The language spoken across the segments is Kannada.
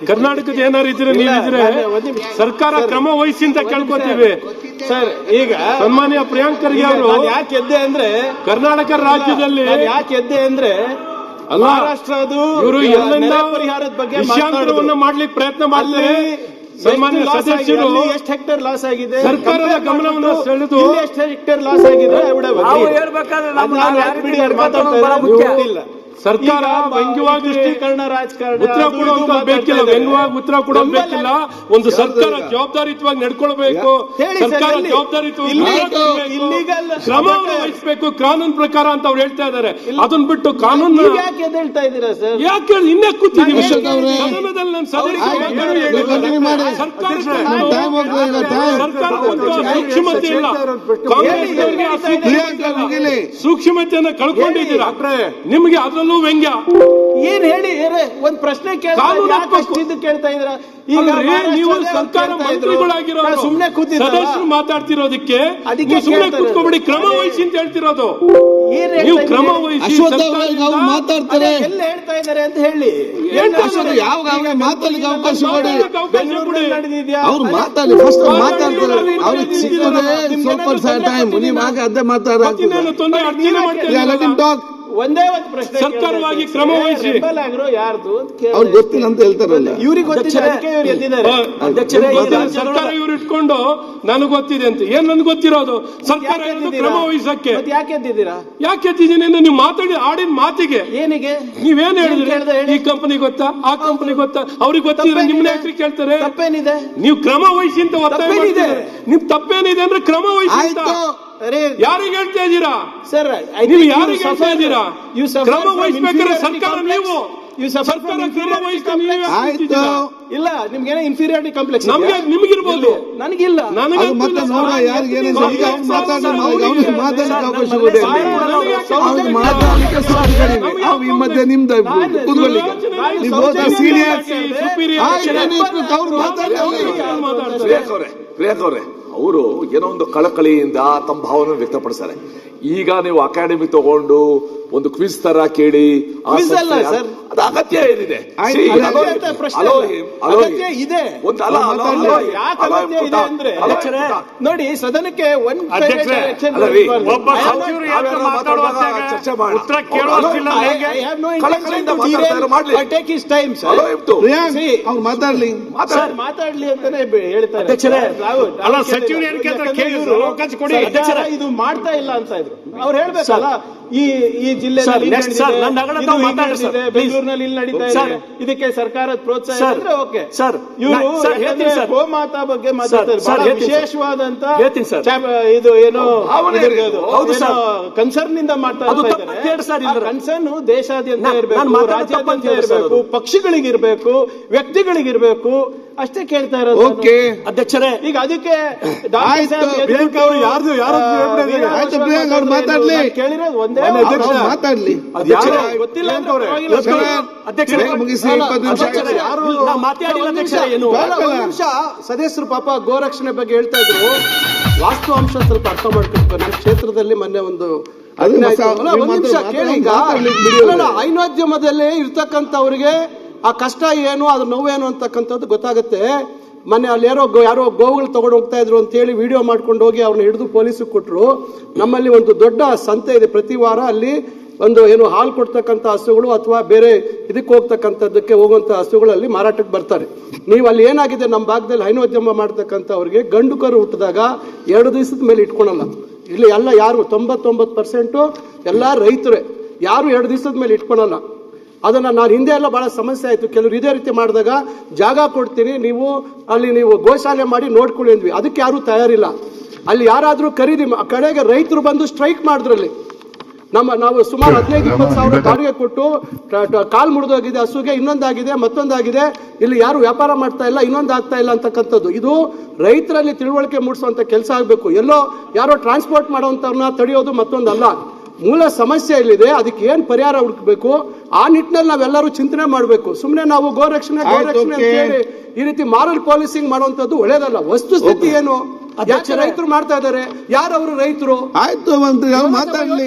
ಕರ್ನಾಟಕದ ಏನಾರು ಇದ್ರೆ ನೀವಿದ್ರೆ ಸರ್ಕಾರ ಕ್ರಮ ವಹಿಸಿ ಅಂತ ಕೇಳ್ಕೊತೀವಿ ಸರ್. ಈಗ ಸನ್ಮಾನ್ಯ ಪ್ರಿಯಾಂಕ್ ಖರ್ಗೆ ಅವರು ಯಾಕೆ ಎದ್ದೆ ಅಂದ್ರೆ ಕರ್ನಾಟಕ ರಾಜ್ಯದಲ್ಲಿ ಯಾಕೆ ಎದ್ದೆ ಅಂದ್ರೆ ಮಹಾರಾಷ್ಟ್ರದು ಇವರು ಎಲ್ಲ ಪರಿಹಾರದ ಬಗ್ಗೆ ವಿಷಯಾಂತರವನ್ನ ಮಾಡ್ಲಿಕ್ಕೆ ಪ್ರಯತ್ನ ಮಾಡ್ತಾರೆ. ಸನ್ಮಾನ್ಯ ಸದಸ್ಯರು ಎಷ್ಟು ಹೆಕ್ಟೇರ್ ಲಾಸ್ ಆಗಿದೆ ಸರ್ಕಾರದ ಗಮನವನ್ನು ಸೆಳೆದು ಎಷ್ಟು ಹೆಕ್ಟೇರ್ ಲಾಸ್ ಆಗಿದೆ ಸರ್ಕಾರ ವ್ಯಂಗ್ಯವಾಗಿ ದೃಷ್ಟೀಕರಣ ರಾಜಕಾರಣ ಉತ್ತರ ಕೊಡುವಂತ ಬೇಕಿಲ್ಲ, ವ್ಯಂಗ್ಯವಾಗಿ ಉತ್ತರ ಕೊಡೋದು ಬೇಕಿಲ್ಲ. ಒಂದು ಸರ್ಕಾರ ಜವಾಬ್ದಾರಿಯುತವಾಗಿ ನಡ್ಕೊಳ್ಬೇಕು, ಸರ್ಕಾರ ಜವಾಬ್ದಾರಿಯುತವಾಗಿ ಕ್ರಮವನ್ನು ವಹಿಸಬೇಕು ಕಾನೂನು ಪ್ರಕಾರ ಅಂತ ಅವ್ರು ಹೇಳ್ತಾ ಇದ್ದಾರೆ. ಅದನ್ನ ಬಿಟ್ಟು ಕಾನೂನು ಯಾಕೆ ಹೇಳ್ತಾ ಇದ್ದೀರಾ ಸರ್? ಯಾಕೆ ಇನ್ನೇ ಕೂತಿದ್ದೀವಿ ಸದನದಲ್ಲಿ? ನಾನು ಸರ್ಕಾರಕ್ಕೊಂದು ಸೂಕ್ಷ್ಮತೆ ಇಲ್ಲ, ಕಾಂಗ್ರೆಸ್ ಸೂಕ್ಷ್ಮತೆಯನ್ನ ಕಳ್ಕೊಂಡಿದ್ದೀರಾ. ನಿಮ್ಗೆ ಅದರಲ್ಲೂ ವ್ಯಂಗ್ಯ ಏನ್ ಹೇಳಿ ಒಂದ್ ಪ್ರಶ್ನೆ ಕೇಳ್ತಾ ಇದ್ದೀರಾ? ಈಗ ನೀವು ಸರ್ಕಾರ ಮಂತ್ರಿಗಳಾಗಿರೋ ಸುಮ್ನೆ ಕೂತಿದ್ದೀರಾ, ಸದಸ್ಯರು ಮಾತಾಡ್ತಿರೋದಕ್ಕೆ ಸುಮ್ನೆ ಕೂತ್ಕೊಬಿಡಿ, ಕ್ರಮ ವಹಿಸಿ ಅಂತ ಹೇಳ್ತಿರೋದು. ನೀವು ಕ್ರಮ ವಹಿಸಿ ಮಾತಾಡ್ತಾರೆ ಎಲ್ಲ ಹೇಳ್ತಾ ಇದ್ದಾರೆ ಅಂತ ಹೇಳಿ ಯಾವ ಮಾತಾಡ್ಲಿಕ್ಕೆ ಅವಕಾಶ ಮಾಡಿ ನಡೆದಿದ್ಯಾ? ಅವ್ರು ಮಾತಾಡಿ ಫಸ್ಟ್ ಮಾತಾಡ್ತಾರೆ. ಅವ್ರಿಗೆ ಸಿಕ್ಕದೆ ಸ್ವಲ್ಪ ಟೈಮ್ ನೀವು ಆಗ ಅದೇ ಮಾತಾಡ ಒಂದೇ ಒಂದು ಪ್ರಶ್ನೆ, ಸರ್ಕಾರವಾಗಿ ಕ್ರಮ ವಹಿಸಿ. ಯಾರ್ದು ಅವ್ರಿಗೆ ಗೊತ್ತಿಲ್ಲ ಅಂತ ಹೇಳ್ತಾರಲ್ಲ, ಇವ್ರಿಗೆ ಗೊತ್ತಿದೆ, ಸರ್ಕಾರ ಇವ್ರು ಇಟ್ಕೊಂಡು ನನಗ್ ಗೊತ್ತಿದೆ ಅಂತ. ಏನ್ ನನ್ಗೆ ಗೊತ್ತಿರೋದು? ಸರ್ಕಾರ ಕ್ರಮ ವಹಿಸಕ್ಕೆ ಯಾಕೆ ಎದ್ದಿದ್ದೀರಾ? ಯಾಕೆ ಎದ್ದಿದ್ದೀನಿ? ನೀವು ಮಾತಾಡಿ ಆಡಿನ ಮಾತಿಗೆ ಏನಿಗೆ ನೀವೇನ್ ಹೇಳಿದ್ರೆ ಈ ಕಂಪನಿ ಗೊತ್ತಾ, ಆ ಕಂಪನಿ ಗೊತ್ತಾ, ಅವ್ರಿಗೆ ಗೊತ್ತಿದ್ರೆ ನಿಮ್ನ ಯಾಕೆ ಕೇಳ್ತಾರೆ? ತಪ್ಪೇನಿದೆ? ನೀವು ಕ್ರಮ ವಹಿಸಿ ಅಂತ ಒತ್ತಾಯ ಮಾಡಿದ್ರೆ ನಿಮ್ ತಪ್ಪೇನಿದೆ ಅಂದ್ರೆ ಕ್ರಮ ವಹಿಸಿ ಅಂತ ಯಾರಿಗೆ ಹೇಳ್ತಾ ಇದ್ದೀರಾ ಸರ್? ನೀವು ಯಾರಿಗೆ ಹೇಳ್ತಾ ಇದ್ದೀರಾ? ಕ್ರಮ ವಹಿಸ್ಬೇಕಾದ್ರೆ ಸರ್ಕಾರ ನೀವು ಸರ್ಕಾರ ಕ್ರಮ ವಹಿಸ್ತಾ ಇಲ್ಲ. ನಿಮ್ಗೇನೋ ಇನ್ಫೀರಿಯಾರಿಟಿ ಕಾಂಪ್ಲೆಕ್ಸ್ ನಿಮಗಿರ್ಬೋದು, ನನಗಿಲ್ಲ. ಮತ್ತೆ ನೋಡ ಯಾರಿಗೆ ಮಾತಾಡ್ಲಿಕ್ಕೆ ಅವಕಾಶ ಕೊಡಿ. ಅವ್ರಿಗೆ ಮಾತಾಡ್ಲಿಕ್ಕೆ ಈ ಮಧ್ಯೆ ನಿಮ್ದು ಕೂತ್ಕೊಳ್ಳಿಕ್ಕೆ ನೀವು ಸೀನಿಯರ್ ಪ್ರಿಯಾಂಕ್ ಅವರೇ, ಅವರು ಏನೋ ಒಂದು ಕಳಕಳಿಯಿಂದ ತಮ್ಮ ಭಾವನೆ ವ್ಯಕ್ತಪಡಿಸ್ತಾರೆ. ಈಗ ನೀವು ಅಕಾಡೆಮಿ ತಗೊಂಡು ಒಂದು ಕ್ವಿಜ್ ತರ ಕೇಳಿ ಅದು ಅಗತ್ಯ ಏನಿದೆ? ನೋಡಿ, ಸದನಕ್ಕೆ ಮಾತಾಡ್ಲಿ ಅಂತಾನೆ ಹೇಳ್ತಾರೆ. ಇದು ಮಾಡ್ತಾ ಇಲ್ಲ ಅಂತ ಇದ್ರು. ಅವ್ರು ಹೇಳ್ಬೇಕಲ್ಲ, ಈ ಜಿಲ್ಲೆ ಬೆಂಗಳೂರಿನಲ್ಲಿ ಇಲ್ಲಿ ನಡೀತಾ ಇದೆ, ಇದಕ್ಕೆ ಸರ್ಕಾರದ ಪ್ರೋತ್ಸಾಹ ಇದ್ರೆ ಓಕೆ. ಇವರು ಗೋಮಾತಾ ಬಗ್ಗೆ ಮಾತಾಡ್ತಾರೆ, ವಿಶೇಷವಾದಂತ ಇದು ಏನೋ ಕನ್ಸರ್ನ್ ಇಂದ ಮಾಡ್ತಾ ಇದ್ದಾರೆ. ಕನ್ಸರ್ನ್ ದೇಶಾದ್ಯಂತ ಇರಬೇಕು, ರಾಜ್ಯಾದ್ಯಂತ ಇರಬೇಕು, ಪಕ್ಷಿಗಳಿಗಿರ್ಬೇಕು, ವ್ಯಕ್ತಿಗಳಿಗಿರ್ಬೇಕು, ಅಷ್ಟೇ ಕೇಳ್ತಾ ಇರೋದು. ಅಧ್ಯಕ್ಷರೇ, ಈಗ ಅದಕ್ಕೆ ಮಾತಾಡ್ಲಿ ಕೇಳಿರೋದು ಒಂದೇ ಮಾತಾಡ್ಲಿ. ಗೊತ್ತಿಲ್ಲ ಸದಸ್ಯರು ಪಾಪ ಗೋರಕ್ಷಣೆ ಬಗ್ಗೆ ಹೇಳ್ತಾ ಇದ್ರು. ವಾಸ್ತವಾಂಶ ಸ್ವಲ್ಪ ಅರ್ಥ ಮಾಡ್ಕೊಳ್ಬೇಕು. ನನ್ನ ಕ್ಷೇತ್ರದಲ್ಲಿ ಮೊನ್ನೆ ಒಂದು ಹೈನೋದ್ಯಮದಲ್ಲಿ ಇರ್ತಕ್ಕಂಥವ್ರಿಗೆ ಆ ಕಷ್ಟ ಏನು, ಅದ್ರ ನೋವೇನು ಅಂತಕ್ಕಂಥದ್ದು ಗೊತ್ತಾಗುತ್ತೆ. ಮೊನ್ನೆ ಅಲ್ಲಿ ಯಾರೋ ಗೋವುಗಳು ತಗೊಂಡು ಹೋಗ್ತಾ ಇದ್ರು ಅಂತ ಹೇಳಿ ವಿಡಿಯೋ ಮಾಡ್ಕೊಂಡು ಹೋಗಿ ಅವ್ರನ್ನ ಹಿಡಿದು ಪೊಲೀಸಿಗೆ ಕೊಟ್ಟರು. ನಮ್ಮಲ್ಲಿ ಒಂದು ದೊಡ್ಡ ಸಂತೆ ಇದೆ, ಪ್ರತಿ ವಾರ ಅಲ್ಲಿ ಒಂದು ಏನು ಹಾಲು ಕೊಡ್ತಕ್ಕಂಥ ಹಸುಗಳು ಅಥವಾ ಬೇರೆ ಇದಕ್ಕೆ ಹೋಗ್ತಕ್ಕಂಥದ್ದಕ್ಕೆ ಹೋಗುವಂಥ ಹಸುಗಳಲ್ಲಿ ಮಾರಾಟಕ್ಕೆ ಬರ್ತಾರೆ. ನೀವು ಅಲ್ಲಿ ಏನಾಗಿದೆ, ನಮ್ಮ ಭಾಗದಲ್ಲಿ ಹೈನೋದ್ಯಮ ಮಾಡ್ತಕ್ಕಂಥವ್ರಿಗೆ ಗಂಡು ಕರು ಹುಟ್ಟಿದಾಗ 2 ದಿವಸದ ಮೇಲೆ ಇಟ್ಕೊಳಲ್ಲ. ಇಲ್ಲಿ ಎಲ್ಲ ಯಾರು 99% ಎಲ್ಲ ರೈತರೇ, ಯಾರು 2 ದಿವಸದ ಮೇಲೆ ಇಟ್ಕೊಳಲ್ಲ. ಅದನ್ನ ನಾನು ಹಿಂದೆ ಎಲ್ಲ ಬಹಳ ಸಮಸ್ಯೆ ಆಯ್ತು. ಕೆಲವರು ಇದೇ ರೀತಿ ಮಾಡಿದಾಗ ಜಾಗ ಕೊಡ್ತೀನಿ, ನೀವು ಗೋಶಾಲೆ ಮಾಡಿ ನೋಡ್ಕೊಳ್ಳಿ ಅಂದ್ವಿ. ಅದಕ್ಕೆ ಯಾರು ತಯಾರಿಲ್ಲ. ಅಲ್ಲಿ ಯಾರಾದ್ರೂ ಖರೀದಿ ಕಡೆಗೆ ರೈತರು ಬಂದು ಸ್ಟ್ರೈಕ್ ಮಾಡಿದ್ರಲ್ಲಿ. ನಾವು ಸುಮಾರು 15-20 ಸಾವಿರ ಬಾಡಿಗೆ ಕೊಟ್ಟು ಕಾಲ್ ಮುರಿದೋಗಿದೆ ಹಸುಗೆ, ಇನ್ನೊಂದಾಗಿದೆ, ಮತ್ತೊಂದಾಗಿದೆ, ಇಲ್ಲಿ ಯಾರು ವ್ಯಾಪಾರ ಮಾಡ್ತಾ ಇಲ್ಲ, ಇನ್ನೊಂದು ಆಗ್ತಾ ಇಲ್ಲ ಅಂತಕ್ಕಂಥದ್ದು. ಇದು ರೈತರಲ್ಲಿ ತಿಳುವಳಿಕೆ ಮೂಡಿಸುವಂತ ಕೆಲಸ ಆಗಬೇಕು. ಎಲ್ಲೋ ಯಾರೋ ಟ್ರಾನ್ಸ್ಪೋರ್ಟ್ ಮಾಡೋವಂಥವ್ರನ್ನ ತಡೆಯೋದು ಮತ್ತೊಂದಲ್ಲ. ಮೂಲ ಸಮಸ್ಯೆ ಇಲ್ಲಿದೆ, ಅದಕ್ಕೆ ಏನ್ ಪರಿಹಾರ ಹುಡುಕಬೇಕು ಆ ನಿಟ್ಟಿನಲ್ಲಿ ನಾವೆಲ್ಲರೂ ಚಿಂತನೆ ಮಾಡಬೇಕು. ಸುಮ್ಮನೆ ನಾವು ಗೋರಕ್ಷಣೆ ಅಂತ ಹೇಳಿ ಈ ರೀತಿ ಮಾರಲ್ ಪಾಲಿಸಿಂಗ್ ಮಾಡುವಂತದ್ದು ಒಳ್ಳೇದಲ್ಲ. ವಸ್ತುಸ್ಥಿತಿ ಏನು ಯಾಕೆ ರೈತರು ಮಾಡ್ತಾ ಇದ್ದಾರೆ? ಯಾರವರು ರೈತರು? ಆಯ್ತು ಮಂತ್ರಿ ಅವ್ರು ಮಾತಾಡ್ಲಿ,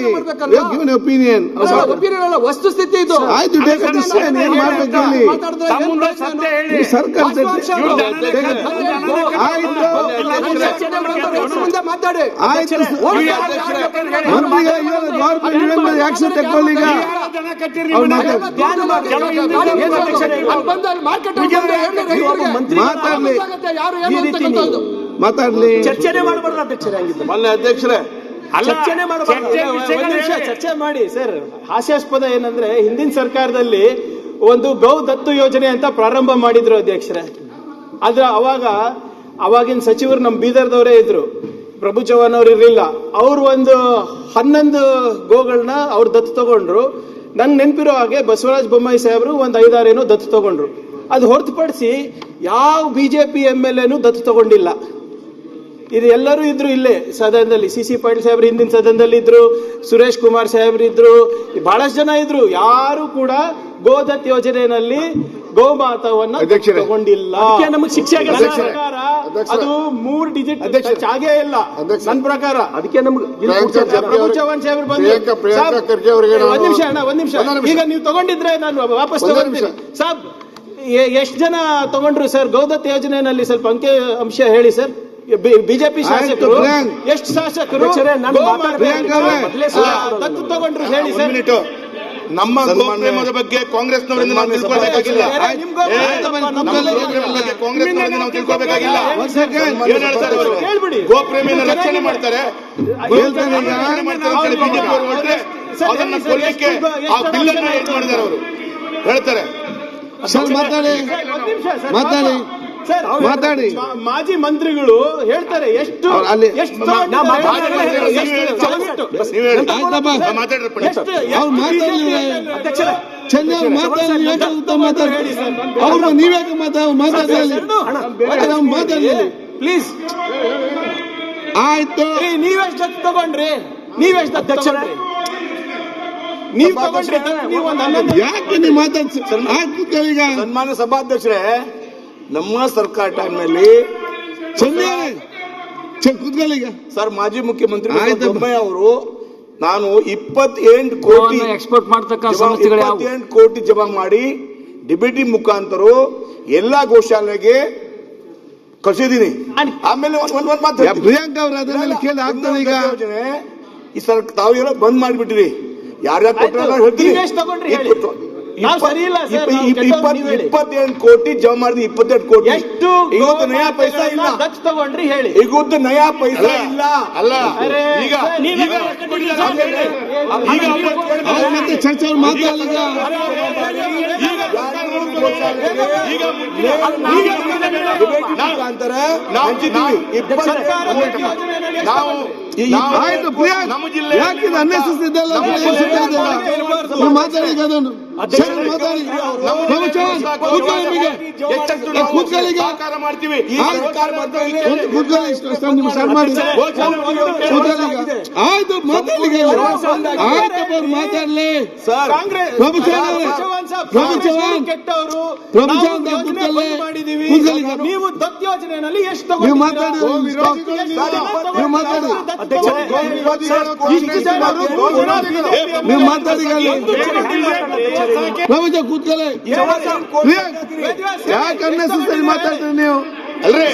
ಒಪಿನಿಯನ್ ಒಪಿನಿಯನ್ ಅಲ್ಲ, ವಸ್ತುಸ್ಥಿತಿ ಇದು. ಆಯ್ತು, ಡಿಸಿಷನ್ ಏನ್ ಮಾಡ್ಬೇಕು ಹೇಳಿ. ಸರ್ಕಾರ ಮುಂದೆ ಮಾತಾಡಿ. ಆಯ್ತು ಮಂತ್ರಿಗೆ ಗೌರ್ಮೆಂಟ್ ಆಕ್ಷನ್ ತಗೊಳ್ಳಿ. ಈಗ ಮಾತಾಡ್ಲಿ. ಚರ್ಚೆನೆ ಮಾಡಬಾರ್ದು ಅಧ್ಯಕ್ಷರೇ. ಮೊನ್ನೆ ಅಧ್ಯಕ್ಷರೇ ಚರ್ಚೆ ಮಾಡಿ ಸರ್. ಹಾಸ್ಯಾಸ್ಪದ ಏನಂದ್ರೆ ಹಿಂದಿನ ಸರ್ಕಾರದಲ್ಲಿ ಒಂದು ಗೌ ದತ್ತು ಯೋಜನೆ ಅಂತ ಪ್ರಾರಂಭ ಮಾಡಿದ್ರು ಅಧ್ಯಕ್ಷರೇ. ಆದ್ರೆ ಅವಾಗಿನ ಸಚಿವರು ನಮ್ಮ ಬೀದರ್ದವರೇ ಇದ್ರು, ಪ್ರಭು ಚವ್ಹಾಣ್ ಅವ್ರು ಇರ್ಲಿಲ್ಲ. ಅವ್ರು ಒಂದು 11 ಗೋಗಳನ್ನ ಅವ್ರು ದತ್ತು ತಗೊಂಡ್ರು. ನಂಗೆ ನೆನಪಿರೋ ಹಾಗೆ ಬಸವರಾಜ ಬೊಮ್ಮಾಯಿ ಸಾಹೇಬರು ಒಂದು 5-6 ಏನೋ ದತ್ತು ತಗೊಂಡ್ರು. ಅದು ಹೊರತುಪಡಿಸಿ ಯಾವ ಬಿಜೆಪಿ MLA ದತ್ತು ತಗೊಂಡಿಲ್ಲ. ಇದು ಎಲ್ಲರೂ ಇದ್ರು ಇಲ್ಲೇ ಸದನದಲ್ಲಿ. CC ಪಾಟೀಲ್ ಸಾಹೇಬ್ರು ಹಿಂದಿನ ಸದನದಲ್ಲಿ ಇದ್ರು, ಸುರೇಶ್ ಕುಮಾರ್ ಸಾಹೇಬ್ರು ಇದ್ರು, ಬಹಳಷ್ಟು ಜನ ಇದ್ರು. ಯಾರು ಕೂಡ ಗೋದತ್ ಯೋಜನೆಯಲ್ಲಿ ಗೋಮಾತವನ್ನ ತಗೊಂಡಿಲ್ಲ. ನಮಗೆ ಶಿಕ್ಷೆ ಸರ್ಕಾರ ಅದು 3 ಡಿಜಿಟ್ ಆಗೇ ಇಲ್ಲ ನನ್ನ ಪ್ರಕಾರ. ಅದಕ್ಕೆ ನಮ್ಗೆ ಪ್ರಭು ಚವ್ಹಾಣ್ ಸಾಹೇಬ್ರು ಬಂದು ಒಂದ್ ನಿಮಿಷ ಈಗ ನೀವು ತಗೊಂಡಿದ್ರೆ ನಾನು ವಾಪಸ್ ತಗೊಂಡಿದ್ದೀನಿ ಸಾಬ್. ಎಷ್ಟು ಜನ ತಗೊಂಡ್ರು ಸರ್ ಗೋದತ್ ಯೋಜನೆಯಲ್ಲಿ? ಸ್ವಲ್ಪ ಅಂಶ ಹೇಳಿ ಸರ್. ಬಿಜೆಪಿ ಶಾಸಕರು ಎಷ್ಟು ಶಾಸಕರು ದತ್ತು ತಗೊಂಡ್ರು ಹೇಳಿ ಸರ್. ನಮ್ಮ ಗೋಪ್ರೇಮದ ಬಗ್ಗೆ ಕಾಂಗ್ರೆಸ್ನವರಿಂದ ನಾವು ತಿಳ್ಕೊಳ್ಬೇಕಾಗಿಲ್ಲ. ಕಾಂಗ್ರೆಸ್ನವರಿಂದ ನಾವು ತಿಳ್ಕೊಳ್ಬೇಕಾಗಿಲ್ಲ. ಏನ್ ಹೇಳ್ತಾರೆ ಅವರು? ಗೋಪ್ರೇಮಿಯನ್ನು ರಕ್ಷಣೆ ಮಾಡ್ತಾರೆ, ಬಿಜೆಪಿ ಅವರು ಹೊರಟ್ರೆ ಅದನ್ನ ಕೊಲ್ಲಿಕ್ಕೆ ಆ ಬಿಲ್ ಅನ್ನ ಏನ್ ಮಾಡಿದ್ದಾರೆ ಅವರು ಹೇಳ್ತಾರೆ. ಮಾತಾಡಿ. ಮಾಜಿ ಮಂತ್ರಿಗಳು ಹೇಳ್ತಾರೆ ಎಷ್ಟು ಅವ್ರು ನೀವ್ಯಾಕೆ ಮಾತಾಡಿ ಪ್ಲೀಸ್. ಆಯ್ತು, ನೀವೆಷ್ಟು ತಗೊಂಡ್ರಿ? ನೀವೆಷ್ಟು ಅಧ್ಯಕ್ಷರೇ ನೀವು ತಗೊಂಡ್ರಿ? ಯಾಕೆ ನೀವು ಮಾತಾಡ್ಸಿ? ಈಗ ಸನ್ಮಾನ್ಯ ಸಭಾಧ್ಯಕ್ಷರೇ, ನಮ್ಮ ಸರ್ಕಾರ ಟೈಮ್ನಲ್ಲಿ ಕೂತ್ಕೊಳ್ಳೀಗ ಸರ್ ಮಾಜಿ ಮುಖ್ಯಮಂತ್ರಿ ಬೊಮ್ಮಾಯಿ ಅವರು ನಾನು 28 ಕೋಟಿ ಎಕ್ಸ್ಪೋರ್ಟ್ ಮಾಡ್ತಕ್ಕ ಸಂಸ್ಥೆಗಳು 28 ಕೋಟಿ ಜಮಾ ಮಾಡಿ ಡಿಬಿಟಿ ಮುಖಾಂತರ ಎಲ್ಲಾ ಗೋಶಾಲೆಗೆ ಕಳಿಸಿದೀನಿ. ಆಮೇಲೆ ಒಂದ್ ಮಾತು ಪ್ರಿಯಾಂಕಾ ಅವರು ಅದನ್ನೆಲ್ಲ ಕೇಳಿ ಆಗ್ತದೆ. ಈಗ ಈ ಸರ್ ತಾವೆಲ್ಲ ಬಂದ್ ಮಾಡಿಬಿಟ್ಟಿರಿ. ಯಾರ್ಯಾರು ಕೊಟ್ಟರೆ ಹೇಳ್ತೀನಿ. 28 ಕೋಟಿ ಜಮಾ ಮಾಡಿದ್ವಿ. 28 ಕೋಟಿ ಎಷ್ಟು ಇವತ್ತು ನಯಾ ಪೈಸಾ ಇಲ್ಲ. ದತ್ತು ತಗೊಂಡ್ರಿ ಹೇಳಿ. ಇವತ್ತು ನಯಾ ಪೈಸಾ ಇಲ್ಲ. ಅಲ್ಲ ಈಗ ಮತ್ತೆ ಚರ್ಚೆ ಮಾತಾಡಲಿಲ್ಲ. ಆಯ್ತು ಪ್ರಿಯಾಂಕ್, ಯಾಕೆ ಅನ್ನೆಸೆಸರಿ ಮಾತಾಡಿ. ಅದನ್ನು ಮಾಡ್ತೀವಿ. ಆಯ್ತು ಮಾತಾಡ್ಲಿ. ಮಾತಾಡ್ಲಿ ಸರ್. ಪ್ರಭು ಚವ್ಹಾಣ್ ನೀವು ದತ್ತು ಯೋಜನೆಯಲ್ಲಿ ಎಷ್ಟು ನೀವು ಮಾತಾಡಿ. ನೀವು ಮಾತಾಡಿ. ಪ್ರಭುಜ ಕೂತ್ಕೊಳ್ಳಿ. ಯಾಕೆ ಅನ್ನೆಸೆಸರಿ ಮಾತಾಡ್ತೀರಿ ನೀವು? ಅಲ್ರಿ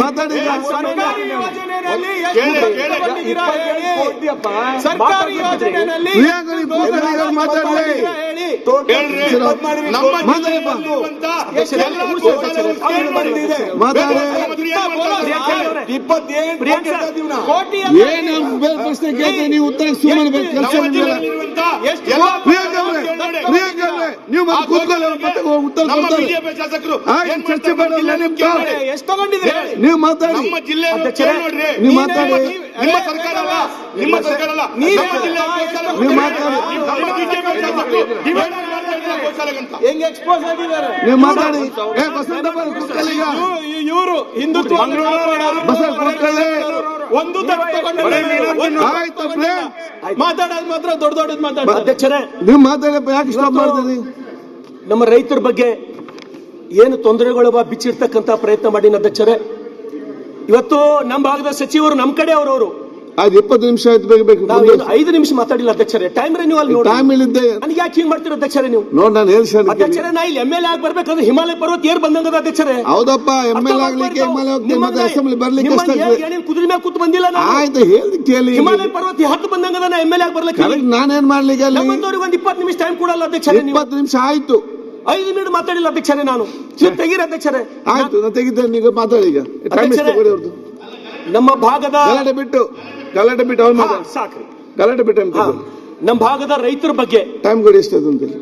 ಮಾತಾಡಿ. ಸರ್ಕಾರಿ ಯೋಜನೆಯಲ್ಲಿ ಮಾತಾಡ್ಲಿ. ಏನು ಪ್ರಶ್ನೆ ಕೇಳ್ತೀವಿ ನೀವು ಉತ್ತರ ಸುಮ್ಮನೆ ಕೆಲಸ. ನೀವು ಕೂತ್ಕೊಳ್ಳಿ, ಉತ್ತರ ಶಾಸಕರು ಚರ್ಚೆ ಮಾಡಿಲ್ಲ. ಎಷ್ಟು ತಗೊಂಡಿದ್ರೆ ನೀವು ಮಾತಾಡಿ. ನಮ್ಮ ಜಿಲ್ಲೆ ನೀವು ಮಾತಾಡಿ. ನಿಮ್ಮ ಸರ್ಕಾರ ಅಲ್ಲ, ನಿಮ್ಮ ಸರ್ಕಾರ ಅಲ್ಲ. ನೀವು ಮಾತಾಡಿ. ಹೆಂಗೆ ಎಕ್ಸ್ಪೋಸ್ ಆಗಿದ್ದಾರೆ? ನೀವು ಮಾತಾಡಿ. ಇವರು ಹಿಂದುತ್ವ ಒಂದು ಆಯ್ತು. ಮಾತಾಡೋದು ಮಾತ್ರ ದೊಡ್ಡದು ಮಾತಾಡ. ಅಧ್ಯಕ್ಷರೇ, ನೀವು ಮಾತಾಡಪ್ಪ. ಯಾಕೆ ಸ್ಟಾಪ್ ಮಾಡ್ತೀರಿ? ನಮ್ಮ ರೈತರ ಬಗ್ಗೆ ಏನು ತೊಂದರೆಗಳು ಬಿಚ್ಚಿರ್ತಕ್ಕಂಥ ಪ್ರಯತ್ನ ಮಾಡಿನ ಅಧ್ಯಕ್ಷರೇ. ಇವತ್ತು ನಮ್ಮ ಭಾಗದ ಸಚಿವರು ನಮ್ಮ ಕಡೆ ಅವರು ಆಯ್ತು 20 ನಿಮಿಷ ಆಯ್ತು, ಬೇಕು ನಾವು 5 ನಿಮಿಷ ಮಾತಾಡಿಲ್ಲ ಅಧ್ಯಕ್ಷರೇ. ಟೈಮ್ ರಿನ್ಯೂವಲ್ ನೋಡಿ, ಟೈಮ್ ಇಲ್ಲಿದ್ದೆ ನನಗೆ ಯಾಕೆ ಹಿಂಗ್ ಮಾಡ್ತೀರ ಅಧ್ಯಕ್ಷರೇ ನೀವು? ನೋಡ್ ನಾನು ಹೇಳ್ತೀನಿ ಅಧ್ಯಕ್ಷರೇ, ನಾ ಇಲ್ಲಿ MLA ಆಗಿ ಬರ್ಬೇಕಂದ್ರೆ ಹಿಮಾಲಯ ಪರ್ವತ ಏರ್ ಬಂದಂಗದ ಅಧ್ಯಕ್ಷರೇ. ಹೌದಪ್ಪ, MLA ಆಗ್ಲಿಕ್ಕೆ ಹಿಮಾಲಯ ಹೋಗ್ತೀನಿ, ಮತ್ತೆ ಅಸೆಂಬ್ಲಿ ಬರ್ಲಿಕ್ಕೆ ಕಷ್ಟ ಆಗ್ತದೆ. ಕುದುರೆ ಮೇಲೆ ಕೂತು ಬಂದಿಲ್ಲ ನಾನು. ಆಯ್ತು ಹೇಳಿ ಕೇಳಿ, ಹಿಮಾಲಯ ಪರ್ವತ 10 ಬಂದಂಗದ ನಾ MLA ಆಗಿ ಬರ್ಲಿಕ್ಕೆ. ನಾನೇನ್ ಮಾಡ್ಲಿಕ್ಕೆ ಅಲ್ಲಿ ನಮ್ಮಂತವ್ರಿಗೆ ಒಂದು 20 ನಿಮಿಷ ಟೈಮ್ ಕೊಡಲ್ಲ ಅಧ್ಯಕ್ಷರೇ. 20 ನಿಮಿಷ ಆಯ್ತು, 5 ಮಿನಿಟ್ ಮಾತಾಡಿಲ್ಲ ಅಧ್ಯಕ್ಷರೇ ನಾನು. ನೀವು ತೆಗೀರಿ ಅಧ್ಯಕ್ಷರೇ. ಆಯ್ತು ನಾನು ತೆಗಿದ್ದೇನೆ, ಈಗ ಮಾತಾಡಿ. ಈಗ ಟೈಮ್ ಎಷ್ಟು ಕೊಡಿ ಅವ್ರದ್ದು. ನಮ್ಮ ಭಾಗದ ಗಲಾಟೆ ಬಿಟ್ಟು ಅವ್ರು ಮಾತಾಡಿ ಸಾಕ್ರಿ, ಗಲಾಟೆ ಬಿಟ್ಟು ನಮ್ಮ ಭಾಗದ ರೈತರ ಬಗ್ಗೆ ಟೈಮ್ ಕೊಡಿ ಎಷ್ಟದು ಅಂತ.